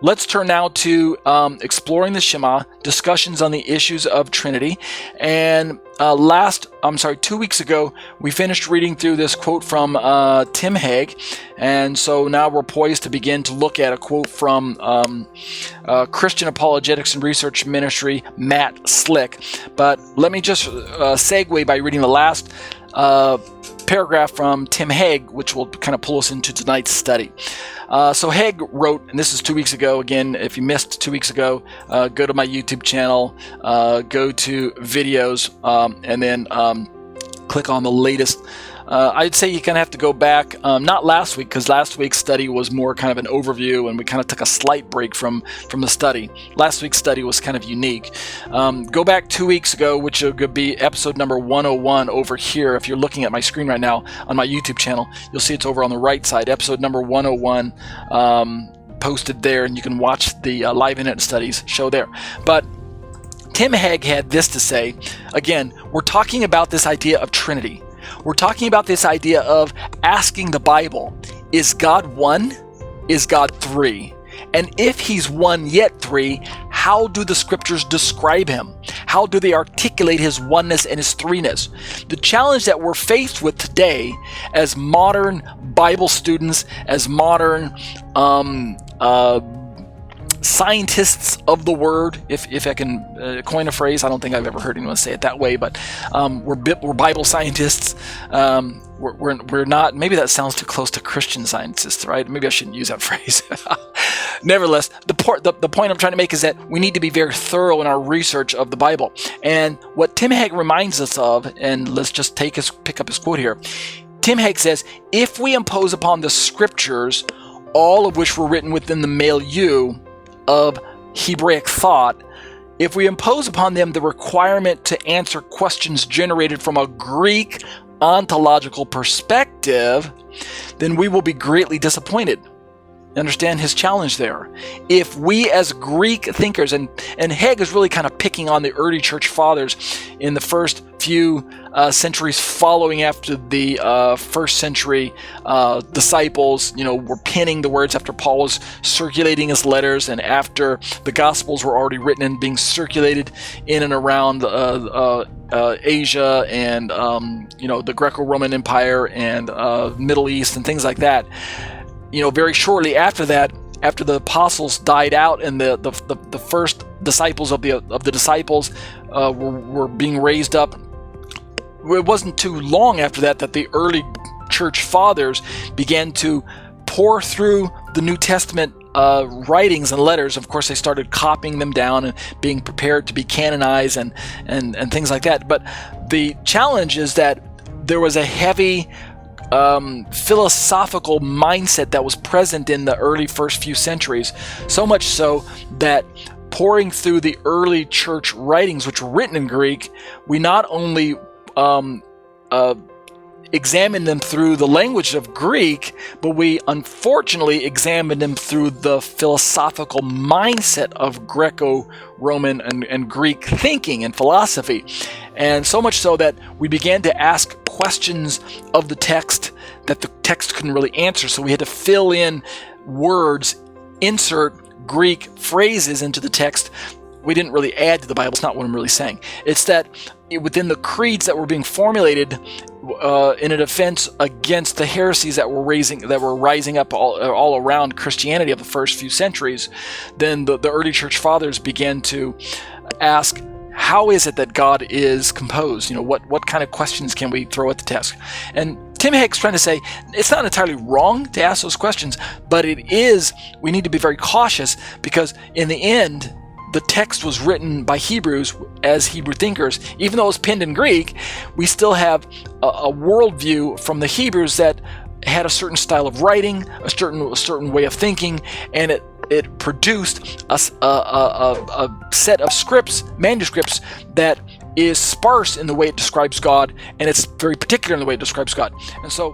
let's turn now to exploring the Shema, discussions on the issues of Trinity. And 2 weeks ago, we finished reading through this quote from Tim Hegg. And so now we're poised to begin to look at a quote from Christian Apologetics and Research Ministry, Matt Slick. But let me just segue by reading the last paragraph from Tim Hegg, which will kind of pull us into tonight's study. So Hegg wrote, and this is 2 weeks ago. Again, if you missed 2 weeks ago, go to my YouTube channel, go to videos, and then click on the latest. I'd say you kind of have to go back, not last week, because last week's study was more kind of an overview, and we kind of took a slight break from the study. Last week's study was kind of unique. Go back 2 weeks ago, which would be episode number 101 over here. If you're looking at my screen right now on my YouTube channel, you'll see it's over on the right side, episode number 101, posted there, and you can watch the live internet studies show there. But Tim Hegg had this to say. Again, we're talking about this idea of Trinity. We're talking about this idea of asking the Bible, is God one? Is God three? And if he's one yet three, how do the scriptures describe him? How do they articulate his oneness and his threeness? The challenge that we're faced with today as modern Bible students, as modern scientists of the word, if I can coin a phrase. I don't think I've ever heard anyone say it that way, but we're Bible scientists. We're not. Maybe that sounds too close to Christian scientists, right? Maybe I shouldn't use that phrase. Nevertheless, the point I'm trying to make is that we need to be very thorough in our research of the Bible. And what Tim Hegg reminds us of, and let's just pick up his quote here. Tim Hegg says, if we impose upon the scriptures, all of which were written within the milieu of Hebraic thought, if we impose upon them the requirement to answer questions generated from a Greek ontological perspective, then we will be greatly disappointed. Understand his challenge there. If we as Greek thinkers, and Hegg is really kind of picking on the early church fathers in the first few centuries following after the first century disciples, were penning the words after Paul was circulating his letters, and after the Gospels were already written and being circulated in and around Asia and the Greco-Roman Empire and Middle East and things like that. Very shortly after that, after the apostles died out and the first disciples of the disciples were being raised up, it wasn't too long after that the early church fathers began to pour through the New Testament writings and letters. Of course, they started copying them down and being prepared to be canonized and things like that. But the challenge is that there was a heavy philosophical mindset that was present in the early first few centuries, so much so that pouring through the early church writings, which were written in Greek, we not only examined them through the language of Greek, but we unfortunately examined them through the philosophical mindset of Greco-Roman and Greek thinking and philosophy. And so much so that we began to ask questions of the text that the text couldn't really answer. So we had to fill in words, insert Greek phrases into the text. We didn't really add to the Bible. It's not what I'm really saying. It's that within the creeds that were being formulated in a defense against the heresies that were rising up all around Christianity of the first few centuries, then the early church fathers began to ask, how is it that God is composed? What kind of questions can we throw at the test? And Tim Hegg's trying to say it's not entirely wrong to ask those questions, but we need to be very cautious, because in the end, the text was written by Hebrews as Hebrew thinkers. Even though it was penned in Greek, we still have a worldview from the Hebrews that had a certain style of writing, a certain way of thinking, and it produced a set of manuscripts that is sparse in the way it describes God, and it's very particular in the way it describes God. And so